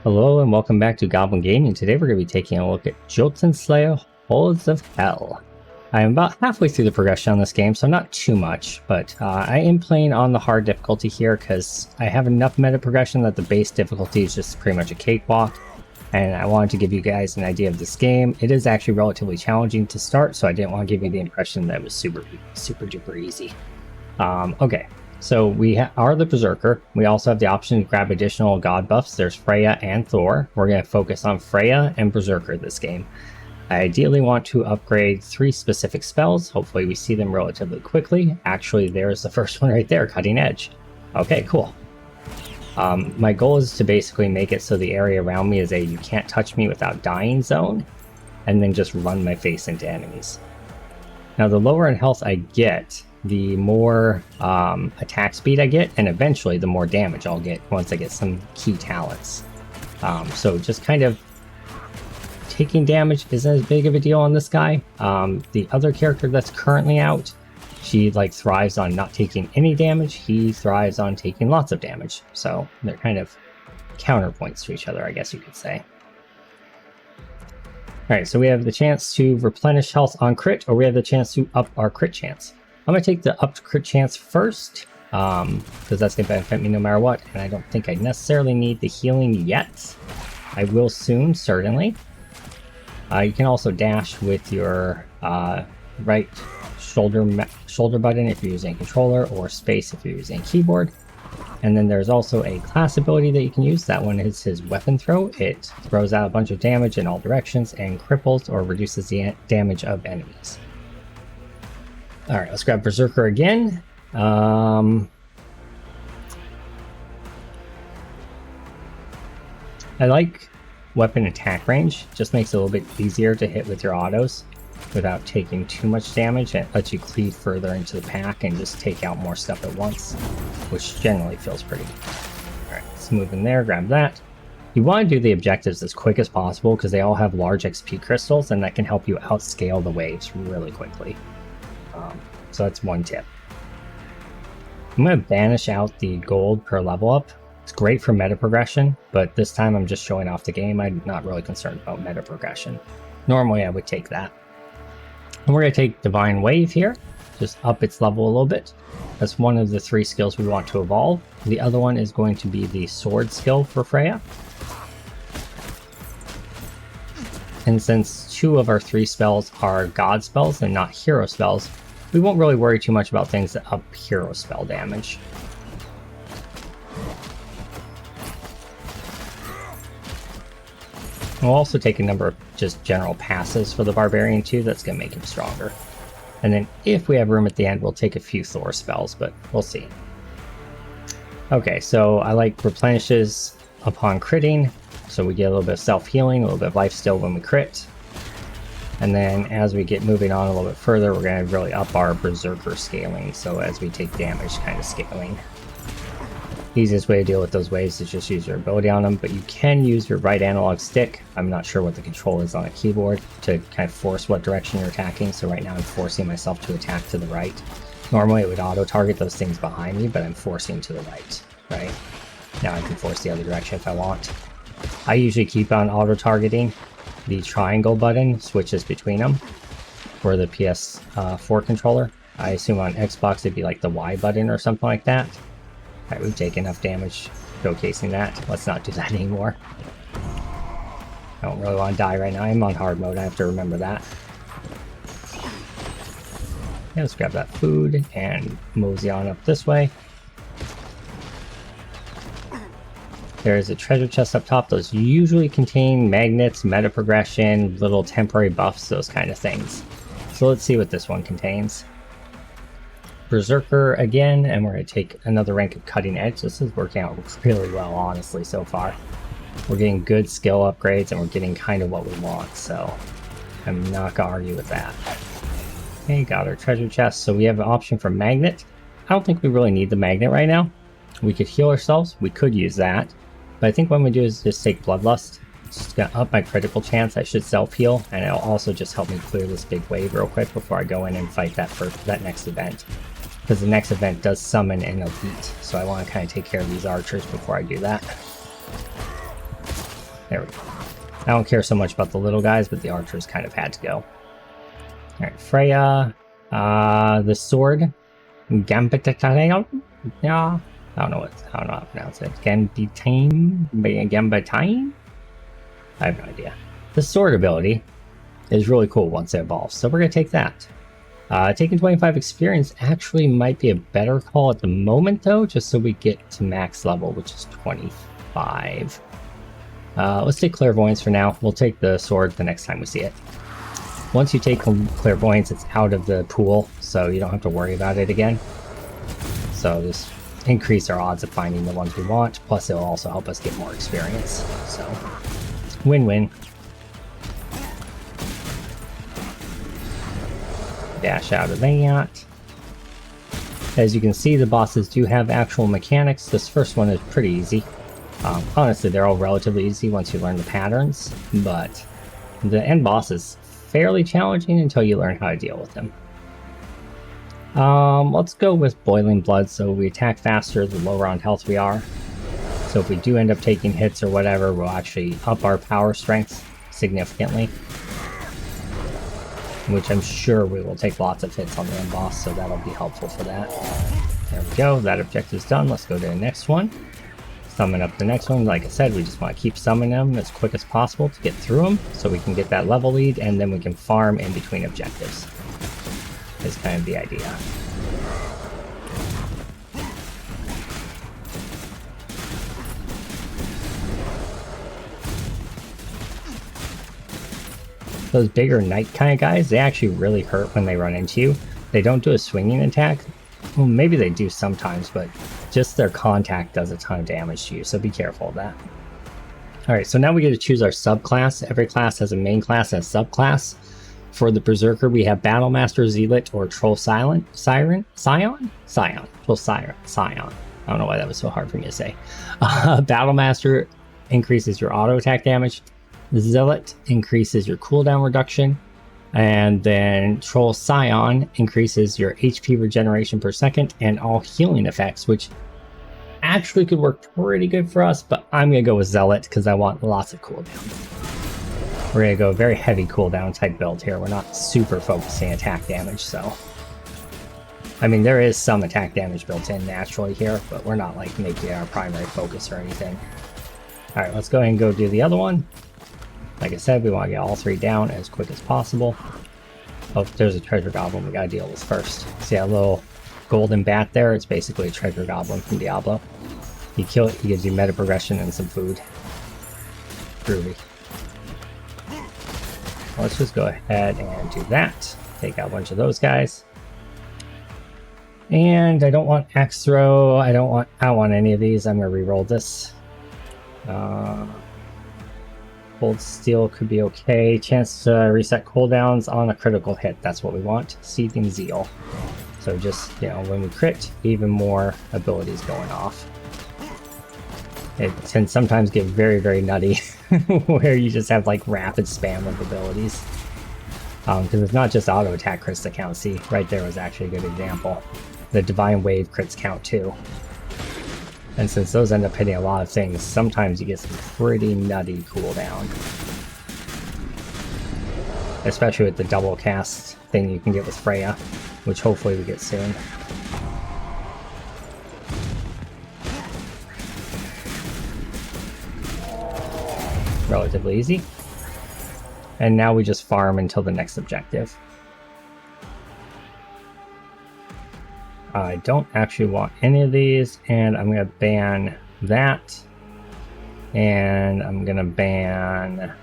Hello and welcome back to Goblin Gaming. Today we're going to be taking a look at Jottenslayer, Hordes of Hel. I am about halfway through the progression on this game, so not too much, but I am playing on the hard difficulty here because I have enough meta progression that the base difficulty is just pretty much a cakewalk, and I wanted to give you guys an idea of this game. It is actually relatively challenging to start, so I didn't want to give you the impression that it was super duper easy. Okay. So we are the Berserker. We also have the option to grab additional god buffs. There's Freya and Thor. We're going to focus on Freya and Berserker this game. I ideally want to upgrade 3 specific spells. Hopefully we see them relatively quickly. Actually, there's the first one right there, Cutting Edge. Okay, cool. My goal is to basically make it so the area around me is a you can't touch me without dying zone, and then just run my face into enemies. Now the lower in health I get, the more attack speed I get, and eventually the more damage I'll get once I get some key talents. So just kind of taking damage isn't as big of a deal on this guy. The other character that's currently out, she thrives on not taking any damage. He thrives on taking lots of damage. So they're kind of counterpoints to each other, I guess you could say. Alright, so we have the chance to replenish health on crit, or we have the chance to up our crit chance. I'm going to take the upped crit chance first, because that's going to benefit me no matter what, and I don't think I necessarily need the healing yet. I will soon, certainly. You can also dash with your right shoulder button if you're using a controller, or space if you're using a keyboard. And then there's also a class ability that you can use. That one is his weapon throw. It throws out a bunch of damage in all directions and cripples or reduces the damage of enemies. Alright, let's grab Berserker again. I like weapon attack range. Just makes it a little bit easier to hit with your autos without taking too much damage. It lets you cleave further into the pack and just take out more stuff at once, which generally feels pretty good. Alright, let's move in there, grab that. You want to do the objectives as quick as possible because they all have large XP crystals, and that can help you outscale the waves really quickly. So that's one tip. I'm going to banish out the gold per level up. It's great for meta progression, but this time I'm just showing off the game. I'm not really concerned about meta progression. Normally I would take that. And we're going to take Divine Wave here, just up its level a little bit. That's one of the 3 skills we want to evolve. The other one is going to be the sword skill for Freya. And since 2 of our 3 spells are god spells and not hero spells, we won't really worry too much about things that up hero spell damage. We'll also take a number of just general passes for the Barbarian too. That's going to make him stronger. And then if we have room at the end, we'll take a few Thor spells, but we'll see. Okay, so I like replenishes upon critting, so we get a little bit of self-healing, a little bit of life steal when we crit. And then as we get moving on a little bit further, we're going to really up our Berserker scaling, so as we take damage, kind of scaling. Easiest way to deal with those waves is just use your ability on them, but you can use your right analog stick. I'm not sure what the control is on a keyboard to kind of force what direction you're attacking, so right now I'm forcing myself to attack to the right. Normally it would auto-target those things behind me, but I'm forcing to the right? Now I can force the other direction if I want. I usually keep on auto-targeting. The triangle button switches between them for the PS4 controller. I assume on Xbox it'd be like the Y button or something like that. Alright, we've taken enough damage showcasing that. Let's not do that anymore. I don't really want to die right now. I'm on hard mode, I have to remember that. Yeah, let's grab that food and mosey on up this way. There's a treasure chest up top. Those usually contain magnets, meta progression, little temporary buffs, those kind of things. So let's see what this one contains. Berserker again, and we're going to take another rank of Cutting Edge. This is working out really well, honestly, so far. We're getting good skill upgrades, and we're getting kind of what we want, so I'm not going to argue with that. Okay, got our treasure chest. So we have an option for magnet. I don't think we really need the magnet right now. We could heal ourselves. We could use that. But I think what I'm going to do is just take Bloodlust. It's just going to up my critical chance. I should self-heal, and it'll also just help me clear this big wave real quick before I go in and fight that next event. Because the next event does summon an elite, so I want to kind of take care of these archers before I do that. There we go. I don't care so much about the little guys, but the archers kind of had to go. Alright, Freya. The sword. Gambitane? Yeah. I don't know how to pronounce it. Gambitane? Gambitane? I have no idea. The sword ability is really cool once it evolves, so we're going to take that. Taking 25 experience actually might be a better call at the moment, though, just so we get to max level, which is 25. Let's take Clairvoyance for now. We'll take the sword the next time we see it. Once you take Clairvoyance, it's out of the pool, so you don't have to worry about it again. So just increase our odds of finding the ones we want, plus it'll also help us get more experience. So, win-win. Dash out of that. As you can see, the bosses do have actual mechanics. This first one is pretty easy. Honestly, they're all relatively easy once you learn the patterns, but the end boss is fairly challenging until you learn how to deal with them. Let's go with Boiling Blood, so we attack faster the lower on health we are. So if we do end up taking hits or whatever, we'll actually up our power strength significantly. Which I'm sure we will take lots of hits on the end boss, so that'll be helpful for that. There we go, that objective's done. Let's go to the next one. Summon up the next one. Like I said, we just want to keep summoning them as quick as possible to get through them, so we can get that level lead, and then we can farm in between objectives. That's kind of the idea. Those bigger knight kind of guys, they actually really hurt when they run into you. They don't do a swinging attack. Well, maybe they do sometimes, but just their contact does a ton of damage to you, so be careful of that. Alright, so now we get to choose our subclass. Every class has a main class and a subclass. For the Berserker, we have Battlemaster, Zealot, or Troll Scion? Troll Scion. I don't know why that was so hard for me to say. Battlemaster increases your auto attack damage. Zealot increases your cooldown reduction, and then Troll Scion increases your HP regeneration per second and all healing effects, which actually could work pretty good for us, but I'm going to go with Zealot because I want lots of cooldown. We're going to go very heavy cooldown type build here. We're not super focusing attack damage, so... I mean, there is some attack damage built in naturally here, but we're not like making it our primary focus or anything. Alright, let's go ahead and go do the other one. Like I said, we want to get all three down as quick as possible. Oh, there's a treasure goblin we gotta deal with first. See that little golden bat there? It's basically a treasure goblin from Diablo. You kill it, he gives you meta progression and some food. Groovy. Let's just go ahead and do that. Take out a bunch of those guys. And I don't want axe throw. I don't want any of these. I'm gonna re-roll this. Cold Steel could be okay. Chance to reset cooldowns on a critical hit. That's what we want. Seething Zeal. So just, you know, when we crit, even more abilities going off. It can sometimes get very, very nutty where you just have like rapid spam of abilities. Because it's not just auto attack crits that count. See, right there was actually a good example. The Divine Wave crits count too. And since those end up hitting a lot of things, sometimes you get some pretty nutty cooldown. Especially with the double cast thing you can get with Freya, which hopefully we get soon. Relatively easy. And now we just farm until the next objective. I don't actually want any of these, and I'm going to ban that, and I'm going to ban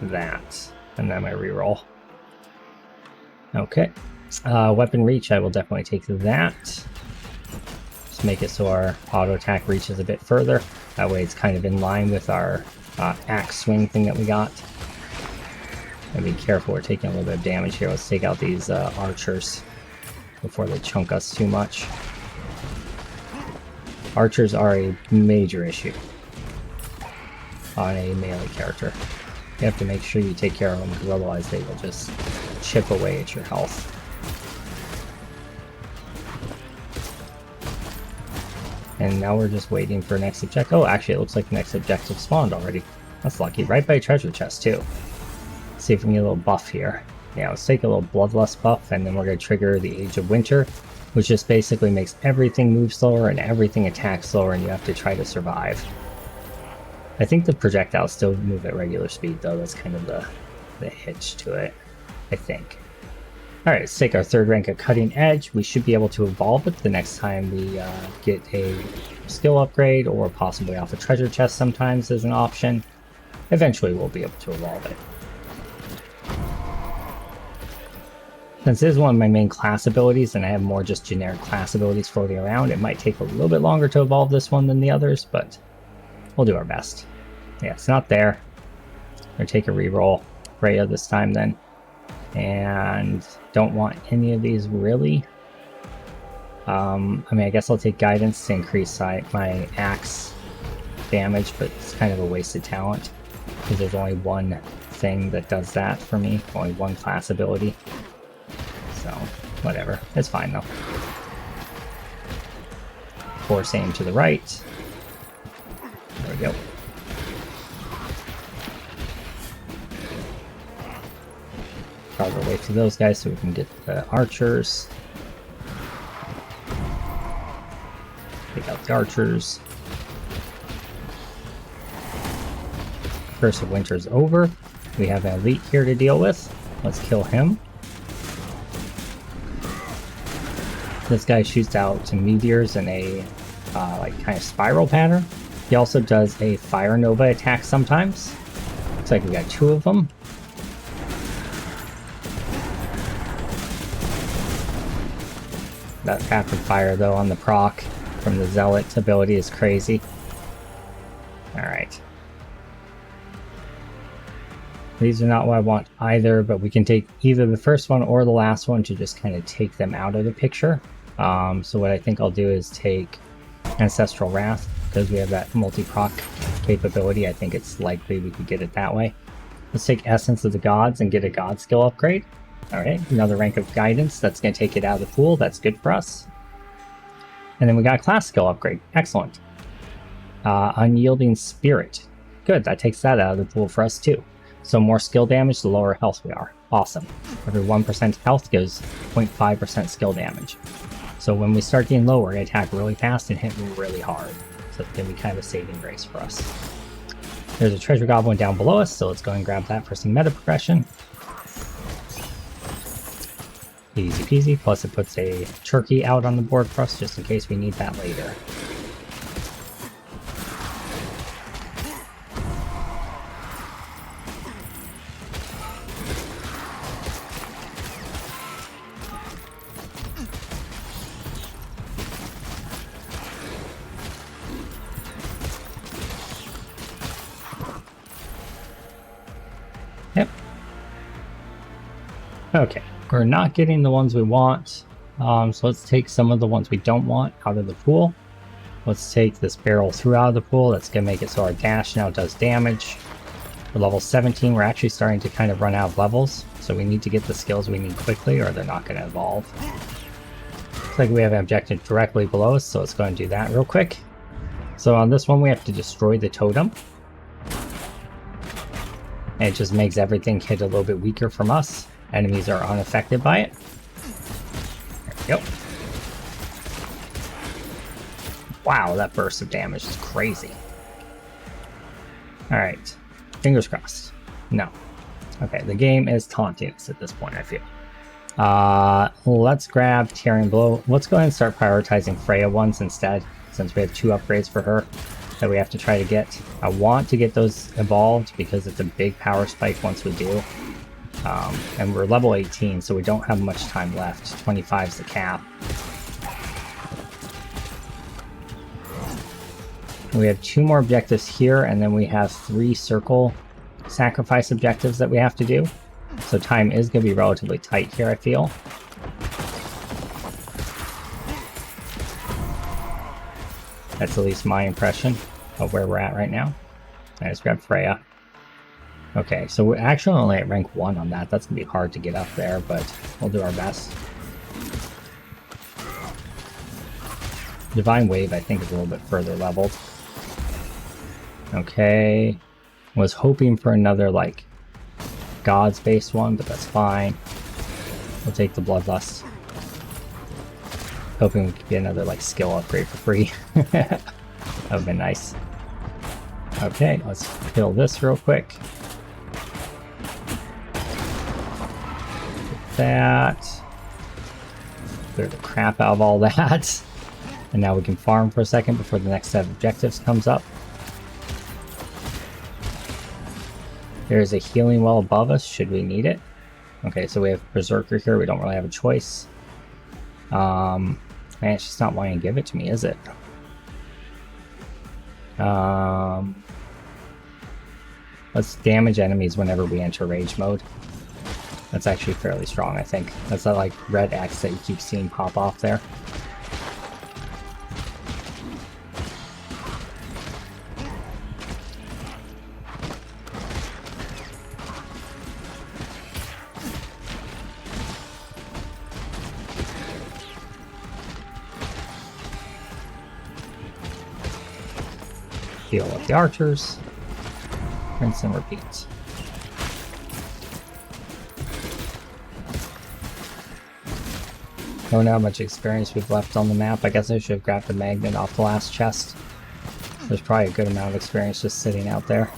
that, and then I reroll. Okay, weapon reach, I will definitely take that. Just make it so our auto attack reaches a bit further. That way it's kind of in line with our axe swing thing that we got. And be careful, we're taking a little bit of damage here. Let's take out these archers before they chunk us too much. Archers are a major issue on a melee character. You have to make sure you take care of them, because otherwise they will just chip away at your health. And now we're just waiting for next objective. Oh, actually it looks like the next objective spawned already. That's lucky. Right by treasure chest, too. Let's see if we can get a little buff here. Yeah, let's take a little Bloodlust buff, and then we're going to trigger the Age of Winter, which just basically makes everything move slower and everything attack slower, and you have to try to survive. I think the projectiles still move at regular speed, though. That's kind of the hitch to it, I think. Alright, let's take our third rank of Cutting Edge. We should be able to evolve it the next time we get a skill upgrade, or possibly off a treasure chest sometimes as an option. Eventually we'll be able to evolve it. Since this is one of my main class abilities, and I have more just generic class abilities floating around, it might take a little bit longer to evolve this one than the others, but we'll do our best. Yeah, it's not there. I'm going to take a reroll. Freya this time then. And don't want any of these really. I mean, I guess I'll take Guidance to increase my axe damage, but it's kind of a wasted talent because there's only one thing that does that for me, only one class ability. So, whatever. It's fine though. Force aim to the right. There we go. Carve our way through those guys so we can get the archers. Take out the archers. Curse of Winter's over. We have an elite here to deal with. Let's kill him. This guy shoots out meteors in a like kind of spiral pattern. He also does a Fire Nova attack sometimes. Looks like we got 2 of them. That rapid fire though on the proc from the Zealot ability is crazy. Alright. These are not what I want either, but we can take either the first one or the last one to just kind of take them out of the picture. So what I think I'll do is take Ancestral Wrath, because we have that multi-proc capability. I think it's likely we could get it that way. Let's take Essence of the Gods and get a God skill upgrade. Alright, another rank of Guidance. That's going to take it out of the pool. That's good for us. And then we got a class skill upgrade. Excellent. Unyielding Spirit. Good, that takes that out of the pool for us too. So more skill damage, the lower health we are. Awesome. Every 1% health gives 0.5% skill damage. So when we start getting low, we're going to attack really fast and hit really hard. So it's going to be kind of a saving grace for us. There's a treasure goblin down below us, so let's go and grab that for some meta progression. Easy peasy, plus it puts a turkey out on the board for us just in case we need that later. Yep. Okay. We're not getting the ones we want, so let's take some of the ones we don't want out of the pool. Let's take this barrel through out of the pool. That's going to make it so our dash now does damage. For level 17, we're actually starting to kind of run out of levels, so we need to get the skills we need quickly or they're not going to evolve. Looks like we have an objective directly below us, so let's go and do that real quick. So on this one, we have to destroy the totem. And it just makes everything hit a little bit weaker from us. Enemies are unaffected by it. There we go. Wow, that burst of damage is crazy. Alright. Fingers crossed. No. Okay, the game is taunting us at this point, I feel. Let's grab Tearing Blow. Let's go ahead and start prioritizing Freya ones instead, since we have 2 upgrades for her that we have to try to get. I want to get those evolved because it's a big power spike once we do. And we're level 18, so we don't have much time left. 25 is the cap. We have 2 more objectives here, and then we have 3 circle sacrifice objectives that we have to do. So time is going to be relatively tight here, I feel. That's at least my impression of where we're at right now. I just grabbed Freya. Okay, so we're actually only at rank 1 on that. That's going to be hard to get up there, but we'll do our best. Divine Wave, I think, is a little bit further leveled. Okay. Was hoping for another, like, gods-based one, but that's fine. We'll take the Bloodlust. Hoping we could get another, like, skill upgrade for free. That would've been nice. Okay, let's kill this real quick. That. Clear the crap out of all that. And now we can farm for a second before the next set of objectives comes up. There's a healing well above us, should we need it. Okay, so we have Berserker here, we don't really have a choice. Man, it's just not wanting to give it to me, is it? Let's damage enemies whenever we enter rage mode. That's actually fairly strong, I think. That's that, like, red X that you keep seeing pop off there. Heal up the archers. Rinse and repeat. Don't know how much experience we've left on the map. I guess I should have grabbed the magnet off the last chest. There's probably a good amount of experience just sitting out there.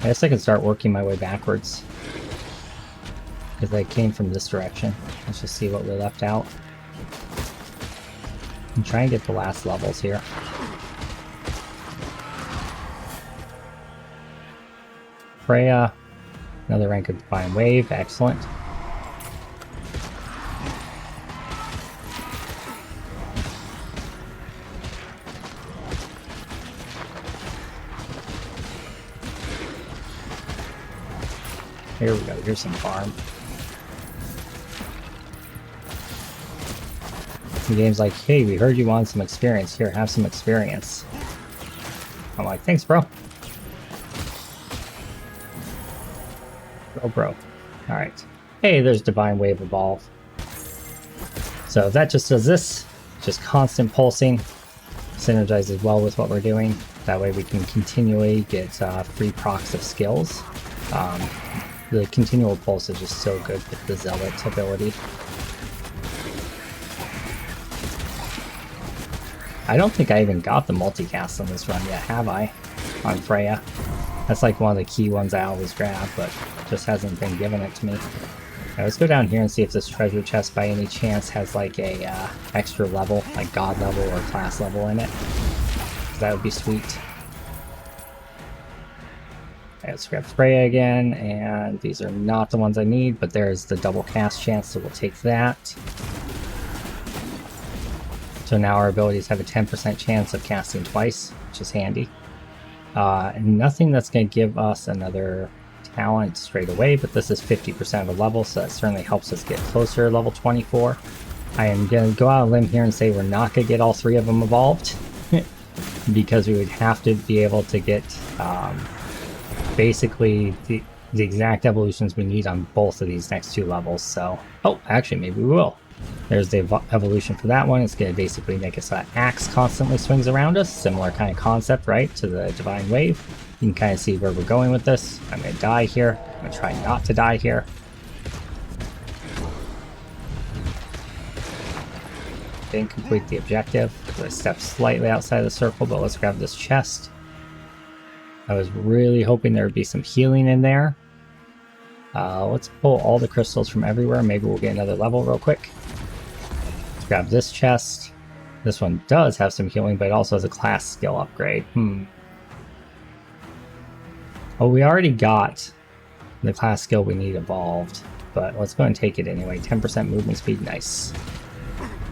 I guess I can start working my way backwards. Because I came from this direction. Let's just see what we left out. And try and get the last levels here. Freya, another rank of Divine Wave, excellent. Here we go, here's some farm. The game's like, hey, we heard you wanted some experience, here, have some experience. I'm like, thanks, bro. Bro. Alright. Hey, there's Divine Wave Evolve. So that just does this. Just constant pulsing. Synergizes well with what we're doing. That way we can continually get free procs of skills. The continual pulse is just so good with the Zealot ability. I don't think I even got the multicast on this run yet, have I? On Freya. That's like one of the key ones I always grab, but just hasn't been given it to me. Right, let's go down here and see if this treasure chest by any chance has like a extra level, like god level or class level in it. That would be sweet. Okay, let's grab Freya again, and these are not the ones I need, but there's the double cast chance, so we'll take that. So now our abilities have a 10% chance of casting twice, which is handy. And nothing that's going to give us another talent straight away, but this is 50% of a level, so that certainly helps us get closer to level 24. I am going to go out on a limb here and say we're not going to get all three of them evolved, because we would have to be able to get basically the exact evolutions we need on both of these next two levels. So, oh, actually, maybe we will. There's the evolution for that one. It's going to basically make it so that axe constantly swings around us. Similar kind of concept, right, to the Divine Wave. You can kind of see where we're going with this. I'm going to die here. I'm going to try not to die here. Didn't complete the objective because I stepped slightly outside the circle, but let's grab this chest. I was really hoping there would be some healing in there. Let's pull all the crystals from everywhere. Maybe we'll get another level real quick. Let's grab this chest. This one does have some healing, but it also has a class skill upgrade. Oh, we already got the class skill we need evolved, but let's go and take it anyway. 10% movement speed, nice.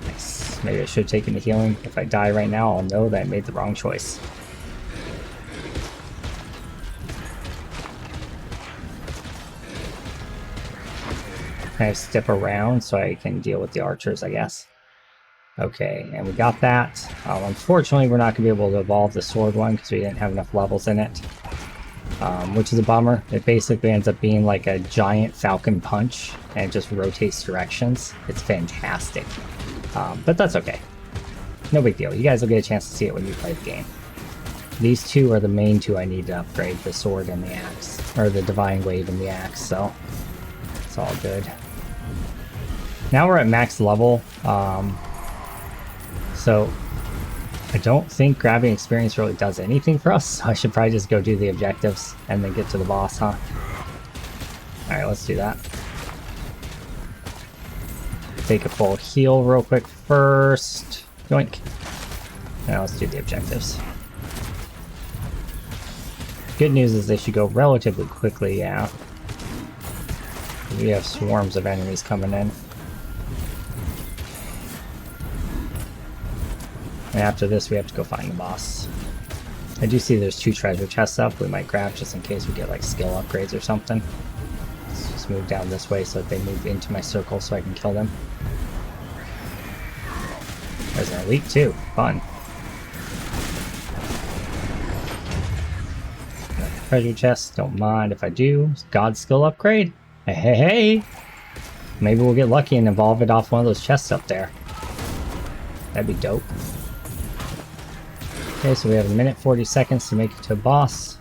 Nice. Maybe I should have taken the healing. If I die right now, I'll know that I made the wrong choice. Kind of step around so I can deal with the archers, I guess. Okay, and we got that. Unfortunately, we're not going to be able to evolve the sword one because we didn't have enough levels in it. Which is a bummer. It basically ends up being like a giant falcon punch and it just rotates directions. It's fantastic. But that's okay. No big deal. You guys will get a chance to see it when you play the game. These two are the main two I need to upgrade, the sword and the axe, or the divine wave and the axe, so it's all good. Now we're at max level, so I don't think grabbing experience really does anything for us, so I should probably just go do the objectives and then get to the boss, huh? Alright, let's do that. Take a full heal real quick first. Yoink. Now let's do the objectives. Good news is they should go relatively quickly, yeah. We have swarms of enemies coming in. And after this, we have to go find the boss. I do see there's 2 treasure chests up we might grab just in case we get like skill upgrades or something. Let's just move down this way so that they move into my circle so I can kill them. There's an elite too. Fun. Treasure chest, don't mind if I do. God skill upgrade. Hey, hey, hey! Maybe we'll get lucky and evolve it off one of those chests up there. That'd be dope. Okay, so we have 1 minute 40 seconds to make it to a boss.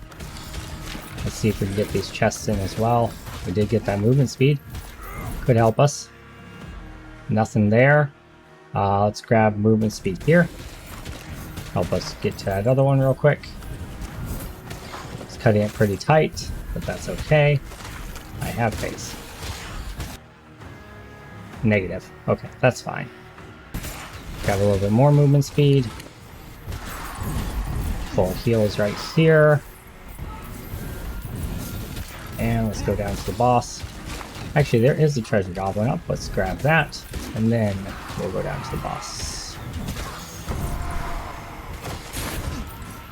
Let's see if we can get these chests in as well. We did get that movement speed. Could help us. Nothing there. Let's grab movement speed here. Help us get to that other one real quick. It's cutting it pretty tight, but that's okay. I have pace. Negative. Okay, that's fine. Grab a little bit more movement speed. Full heal is right here. And let's go down to the boss. Actually, there is a treasure goblin up. Let's grab that. And then we'll go down to the boss.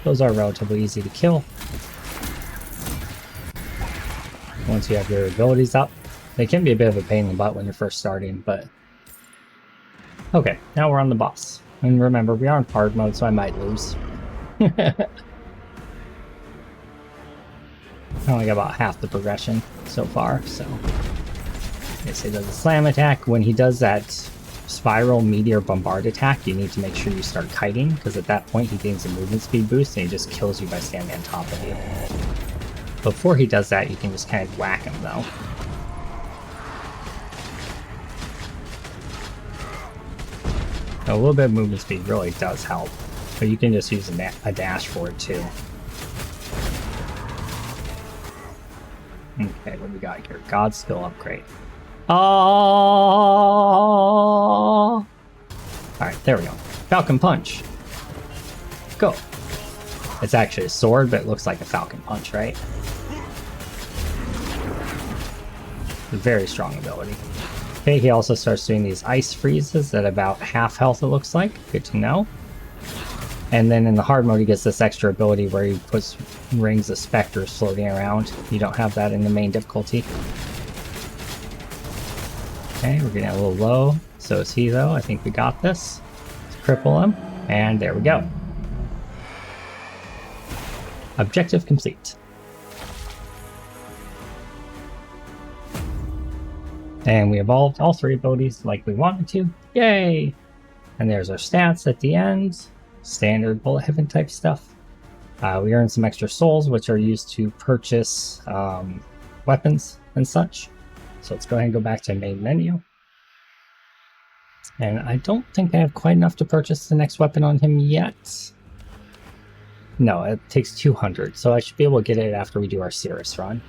Those are relatively easy to kill. Once you have your abilities up. They can be a bit of a pain in the butt when you're first starting, but... Okay, now we're on the boss. And remember, we are in hard mode, so I might lose. I only got about half the progression so far, so... Okay, so he does a slam attack. When he does that spiral meteor bombard attack, you need to make sure you start kiting, because at that point he gains a movement speed boost and he just kills you by standing on top of you. Before he does that, you can just kind of whack him, though. A little bit of movement speed really does help, but you can just use a dash for it too. Okay, what do we got here? God skill upgrade. Oh! Alright, there we go. Falcon Punch. Go. It's actually a sword, but it looks like a Falcon Punch, right? A very strong ability. Okay, he also starts doing these ice freezes at about half health, it looks like. Good to know. And then in the hard mode, he gets this extra ability where he puts rings of specters floating around. You don't have that in the main difficulty. Okay, we're getting a little low. So is he, though. I think we got this. Let's cripple him. And there we go. Objective complete. And we evolved all 3 abilities like we wanted to. Yay! And there's our stats at the end. Standard bullet heaven type stuff. We earned some extra souls, which are used to purchase weapons and such. So let's go ahead and go back to main menu. And I don't think I have quite enough to purchase the next weapon on him yet. No, it takes 200, so I should be able to get it after we do our Cirrus run.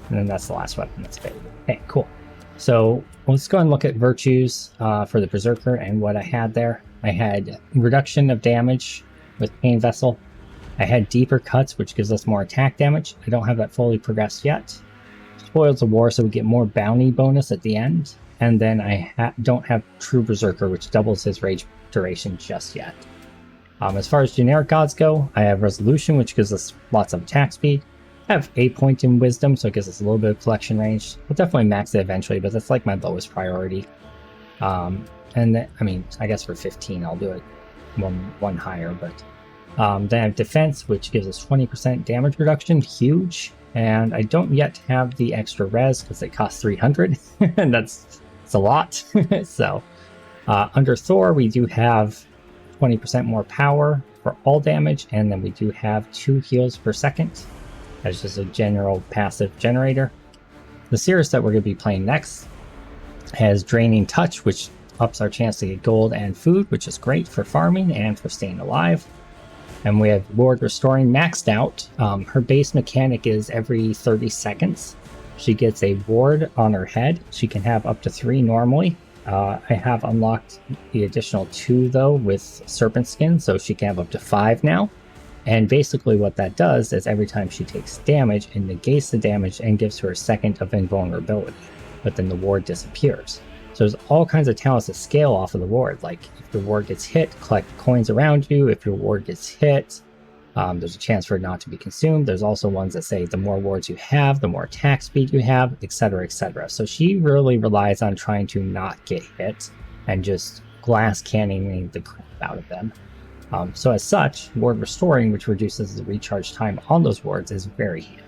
And then that's the last weapon that's available. Okay, cool. So let's go and look at virtues for the Berserker and what I had there. I had reduction of damage with Pain Vessel. I had deeper cuts, which gives us more attack damage. I don't have that fully progressed yet. Spoils of War, so we get more bounty bonus at the end. And then I don't have True Berserker, which doubles his rage duration just yet. As far as generic gods go, I have Resolution, which gives us lots of attack speed. I have 8 points in Wisdom, so it gives us a little bit of collection range. I'll definitely max it eventually, but that's like my lowest priority. And then, I mean, I guess for 15 I'll do it one higher, but then I have Defense, which gives us 20% damage reduction, huge. And I don't yet have the extra res because it costs 300, and that's a lot. So under Thor, we do have 20% more power, for all damage, and then we do have 2 heals per second. That's just a general passive generator. The Cirrus that we're going to be playing next has Draining Touch, which ups our chance to get gold and food, which is great for farming and for staying alive. And we have Ward Restoring maxed out. Her base mechanic is every 30 seconds. She gets a ward on her head. She can have up to 3 normally. I have unlocked the additional 2 though with Serpent Skin, so she can have up to 5 now. And basically what that does is every time she takes damage, it negates the damage and gives her a second of invulnerability. But then the ward disappears. So there's all kinds of talents that scale off of the ward. Like if the ward gets hit, collect coins around you. If your ward gets hit, there's a chance for it not to be consumed. There's also ones that say the more wards you have, the more attack speed you have, etc., etc. So she really relies on trying to not get hit and just glass cannoning the crap out of them. So as such, Ward Restoring, which reduces the recharge time on those wards, is very handy.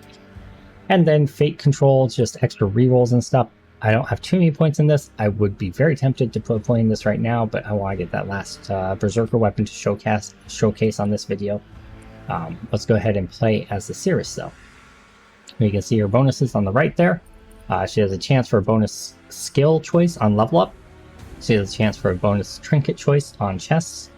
And then Fate Control, just extra rerolls and stuff. I don't have too many points in this. I would be very tempted to put playing this right now, but I want to get that last Berserker weapon to showcase on this video. Let's go ahead and play as the Cirrus though. You can see her bonuses on the right there. She has a chance for a bonus skill choice on level up. She has a chance for a bonus trinket choice on chests.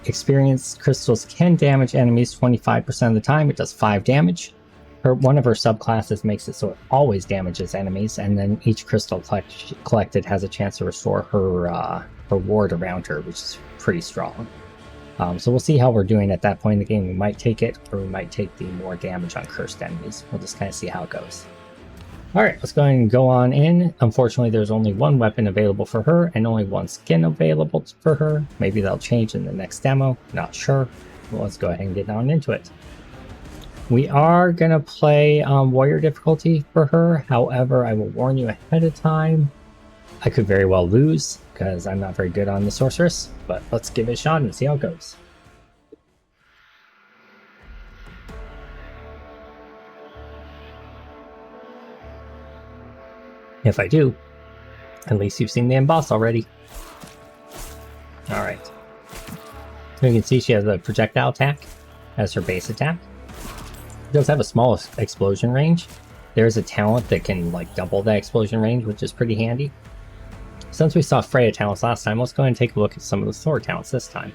Experienced crystals can damage enemies 25% of the time. It does 5 damage. One of her subclasses makes it so it always damages enemies, and then each crystal collected has a chance to restore her ward around her, which is pretty strong. So we'll see how we're doing at that point in the game. We might take it, or we might take the more damage on cursed enemies. We'll just kind of see how it goes. Alright, let's go ahead and go on in. Unfortunately, there's only 1 weapon available for her, and only 1 skin available for her. Maybe that'll change in the next demo. Not sure. Well, let's go ahead and get on into it. We are going to play warrior difficulty for her. However, I will warn you ahead of time. I could very well lose, because I'm not very good on the sorceress. But let's give it a shot and see how it goes. If I do, at least you've seen the end boss already. Alright. You can see she has a projectile attack as her base attack. It does have a small explosion range. There's a talent that can like double that explosion range, which is pretty handy. Since we saw Freya talents last time, let's go ahead and take a look at some of the Thor talents this time.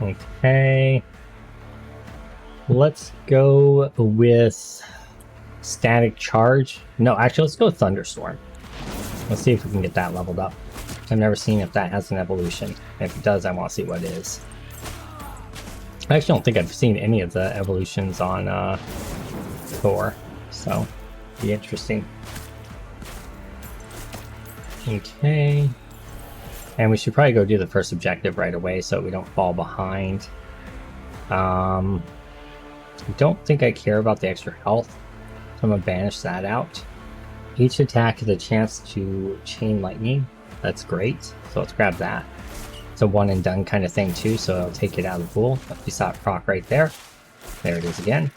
Okay. Let's go with Static Charge. No, actually, let's go with Thunderstorm. Let's see if we can get that leveled up. I've never seen if that has an evolution. If it does, I want to see what it is. I actually don't think I've seen any of the evolutions on Thor, so be interesting. Okay. And we should probably go do the first objective right away so we don't fall behind. I don't think I care about the extra health, so I'm going to banish that out. Each attack is a chance to chain lightning. That's great, so let's grab that. It's a one and done kind of thing too, so I'll take it out of the pool. We saw it proc right there. There it is again.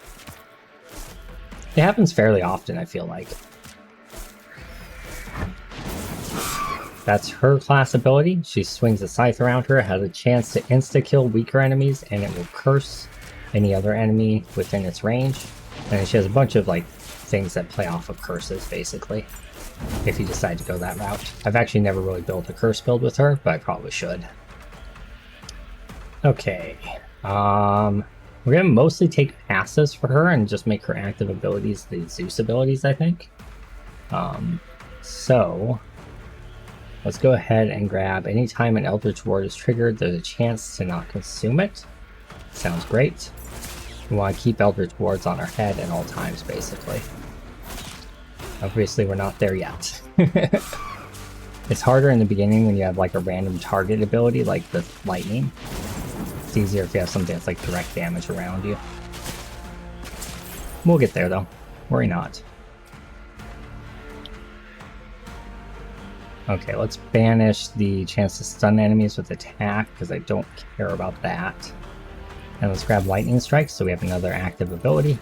It happens fairly often, I feel like. That's her class ability. She swings a scythe around her, has a chance to insta-kill weaker enemies, and it will curse any other enemy within its range. And she has a bunch of like things that play off of curses, basically, if you decide to go that route. I've actually never really built a curse build with her, but I probably should. Okay. We're gonna mostly take passives for her and just make her active abilities the Zeus abilities, I think. So let's go ahead and grab anytime an Eldritch Ward is triggered, there's a chance to not consume it. Sounds great. We want to keep Eldritch Wards on our head at all times, basically. Obviously, we're not there yet. It's harder in the beginning when you have like a random target ability, like the lightning. It's easier if you have something that's like direct damage around you. We'll get there though. Worry not. Okay, let's banish the chance to stun enemies with attack, because I don't care about that. And let's grab Lightning Strike, so we have another active ability.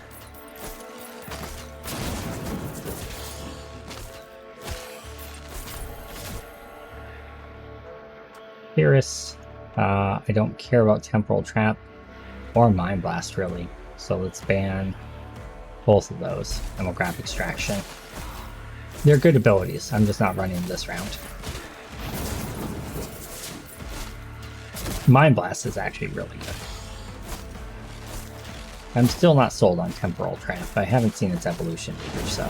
Cirrus. I don't care about Temporal Trap or Mind Blast, really. So let's ban both of those, and we'll grab Extraction. They're good abilities, I'm just not running this round. Mind Blast is actually really good. I'm still not sold on Temporal Trap. I haven't seen its evolution either, so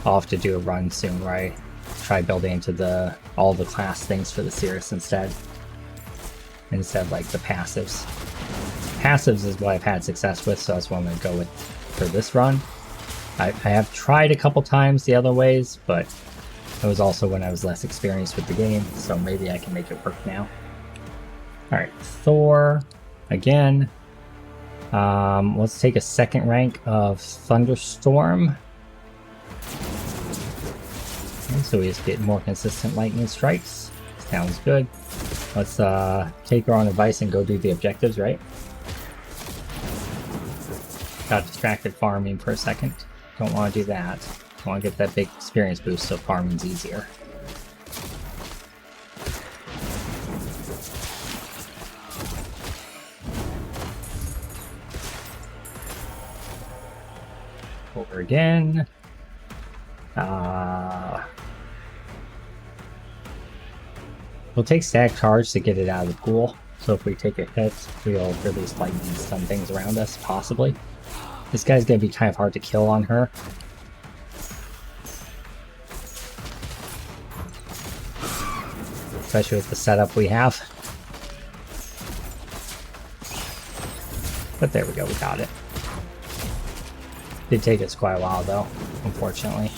I'll have to do a run soon where I try building into all the class things for the Cirrus instead of like the passives. Passives is what I've had success with, so that's what I'm going to go with for this run. I have tried a couple times the other ways, but it was also when I was less experienced with the game, so maybe I can make it work now. Alright, Thor, again. Let's take a second rank of Thunderstorm. Okay, so we just get more consistent lightning strikes. Sounds good. Let's take our own advice and go do the objectives, right? Got distracted farming for a second. Don't want to do that. I want to get that big experience boost so farming's easier. Over again. We'll take Stag Charge to get it out of the pool. So if we take a hit, we'll release lightning and stun things around us, possibly. This guy's going to be kind of hard to kill on her. Especially with the setup we have. But there we go, we got it. Did take us quite a while though, unfortunately.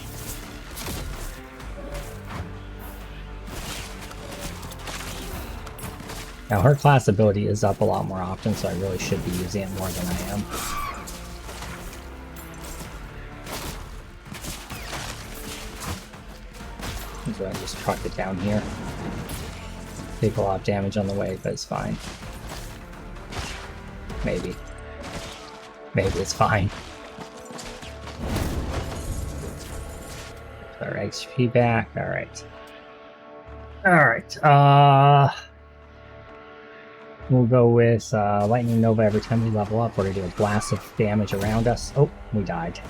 Now her class ability is up a lot more often, so I really should be using it more than I am. So I just truck it down here. Take a lot of damage on the way, but it's fine. Maybe. Maybe it's fine. Our XP back, alright. Alright, we'll go with Lightning Nova every time we level up. We're gonna do a blast of damage around us. Oh, we died.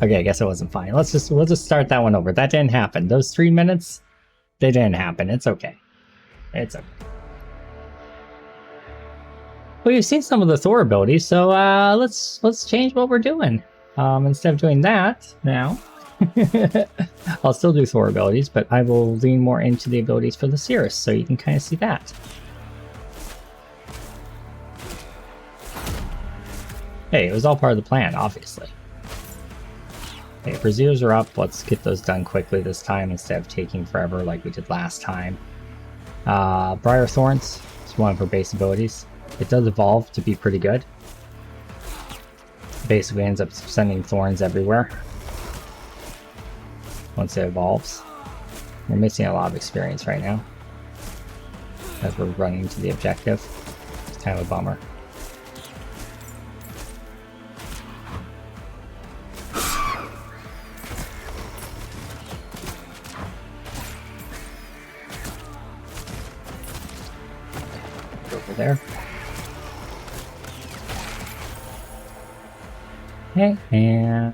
Okay, I guess it wasn't fine. We'll just start that one over. That didn't happen. Those 3 minutes, they didn't happen. It's okay. It's okay. Well, you've seen some of the Thor abilities, so let's change what we're doing. Instead of doing that now, I'll still do Thor abilities, but I will lean more into the abilities for the Cirrus, so you can kind of see that. Hey, it was all part of the plan, obviously. Okay, Braziers are up. Let's get those done quickly this time instead of taking forever like we did last time. Briar Thorns is one of her base abilities. It does evolve to be pretty good. Basically ends up sending thorns everywhere once it evolves. We're missing a lot of experience right now as we're running to the objective. It's kind of a bummer. Over there. Okay, and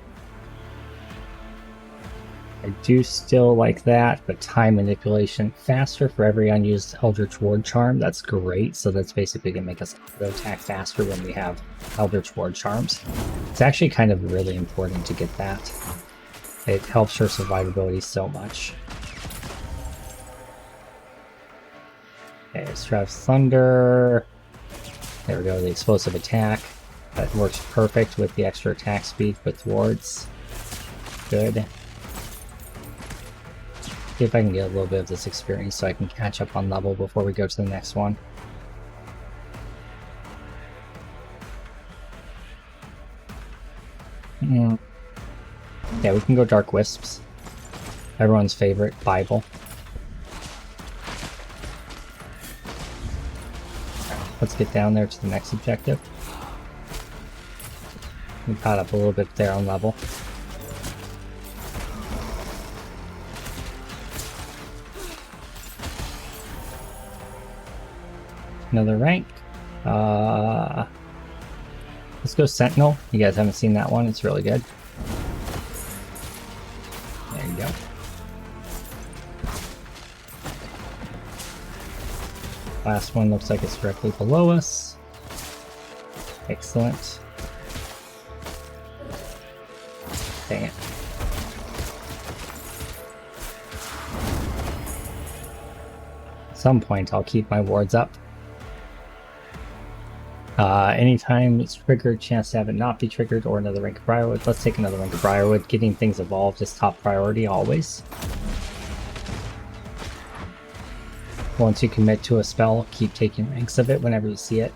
I do still like that, but time manipulation faster for every unused Eldritch Ward Charm. That's great. So that's basically going to make us attack faster when we have Eldritch Ward Charms. It's actually kind of really important to get that. It helps her survivability so much. Okay, let's try Thunder. There we go, the explosive attack. That works perfect with the extra attack speed with wards. Good. See if I can get a little bit of this experience so I can catch up on level before we go to the next one. Yeah, we can go Dark Wisps. Everyone's favorite Bible. Let's get down there to the next objective. We caught up a little bit there on level. Another rank. Let's go Sentinel. You guys haven't seen that one. It's really good. There you go. Last one looks like it's directly below us. Excellent. Dang it. At some point, I'll keep my wards up. Anytime it's triggered, chance to have it not be triggered, or another rank of Briarwood. Let's take another rank of Briarwood. Getting things evolved is top priority always. Once you commit to a spell, keep taking ranks of it whenever you see it.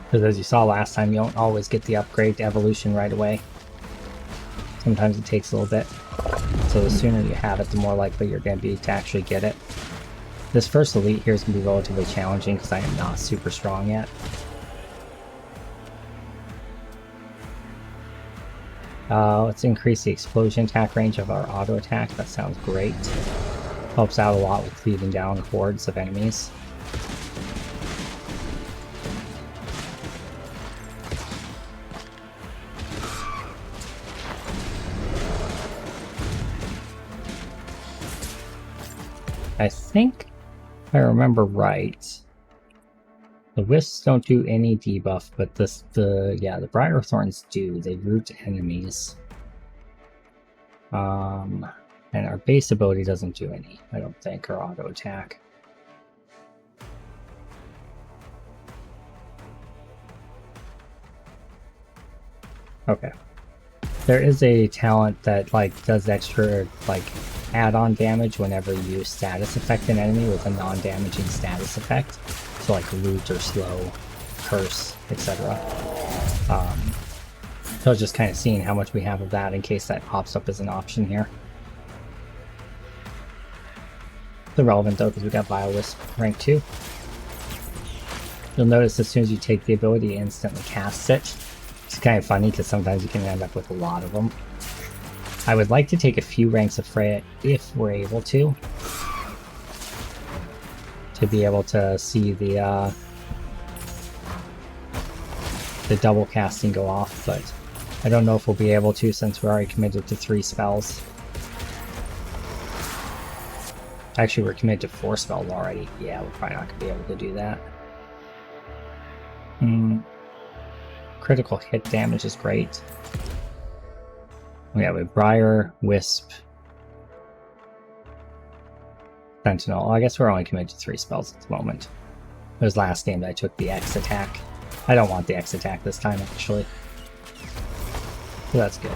Because as you saw last time, you don't always get the upgrade to evolution right away. Sometimes it takes a little bit. So the sooner you have it, the more likely you're going to be to actually get it. This first elite here is going to be relatively challenging because I am not super strong yet. Let's increase the explosion attack range of our auto attack. That sounds great. Helps out a lot with cleaving down hordes of enemies. I think if I remember right, the Wisps don't do any debuff, but the Briar Thorns do. They root enemies. And our base ability doesn't do any, I don't think, or auto attack. Okay. There is a talent that does extra add-on damage whenever you use status effect an enemy with a non-damaging status effect. So loot or slow, curse, etc. So I was just kind of seeing how much we have of that in case that pops up as an option here. It's irrelevant though because we got Biowisp rank 2. You'll notice as soon as you take the ability, it instantly casts it. It's kind of funny because sometimes you can end up with a lot of them. I would like to take a few ranks of Freya if we're able to be able to see the double casting go off, but I don't know if we'll be able to since we're already committed to 3 spells. Actually, we're committed to 4 spells already. Yeah, we're probably not going to be able to do that. Critical hit damage is great. Yeah, with Briar, Wisp, Sentinel. I guess we're only committed to 3 spells at the moment. It was last game that I took the X attack. I don't want the X attack this time, actually. So that's good.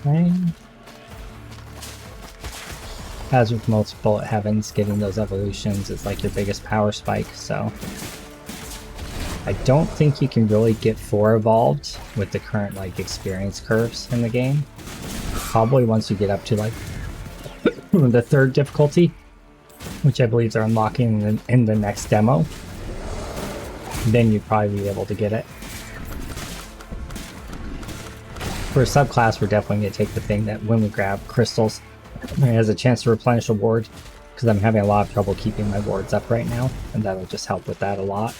Okay. As with most bullet heavens, getting those evolutions is your biggest power spike, so I don't think you can really get 4 evolved with the current experience curves in the game. Probably once you get up to the 3rd difficulty, which I believe they're unlocking in the next demo, then you'd probably be able to get it. For a subclass, we're definitely going to take the thing that when we grab crystals, it has a chance to replenish a ward, because I'm having a lot of trouble keeping my wards up right now, and that'll just help with that a lot.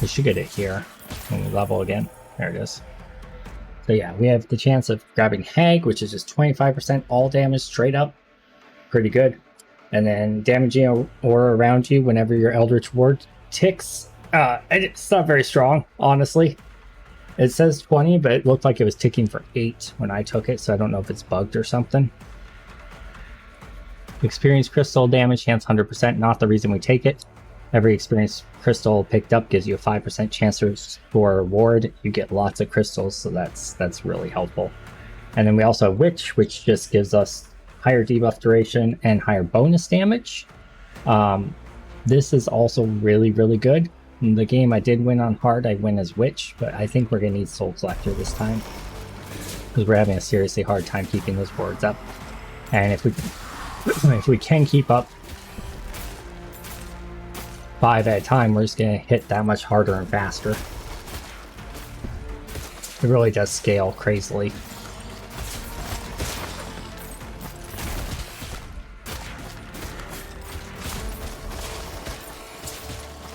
We should get it here when we level again. There it is. So yeah, we have the chance of grabbing Hag, which is just 25% all damage straight up. Pretty good. And then damaging an aura around you whenever your Eldritch Ward ticks. It's not very strong, honestly. It says 20, but it looked like it was ticking for 8 when I took it, so I don't know if it's bugged or something. Experience crystal damage, chance 100%, not the reason we take it. Every experience crystal picked up gives you a 5% chance to score a ward. You get lots of crystals, so that's really helpful. And then we also have Witch, which just gives us higher debuff duration and higher bonus damage. This is also really, really good. In the game I did win on hard, I win as Witch, but I think we're going to need Soul Collector this time, because we're having a seriously hard time keeping those wards up. And if we can keep up 5 at a time, we're just going to hit that much harder and faster. It really does scale crazily.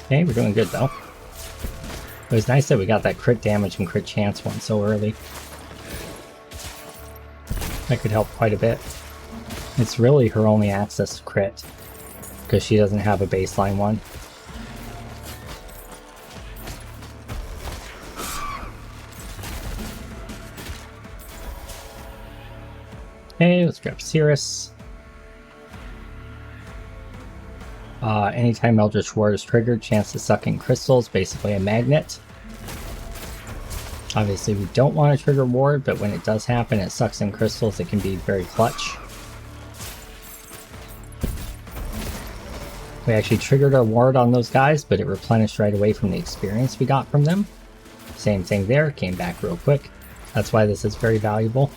Okay, we're doing good though. It was nice that we got that crit damage and crit chance one so early. That could help quite a bit. It's really her only access to crit, because she doesn't have a baseline one. Okay, let's grab Cirrus. Anytime Eldritch Ward is triggered, chance to suck in crystals, basically a magnet. Obviously we don't want to trigger Ward, but when it does happen, it sucks in crystals, it can be very clutch. We actually triggered our Ward on those guys, but it replenished right away from the experience we got from them. Same thing there, came back real quick. That's why this is very valuable,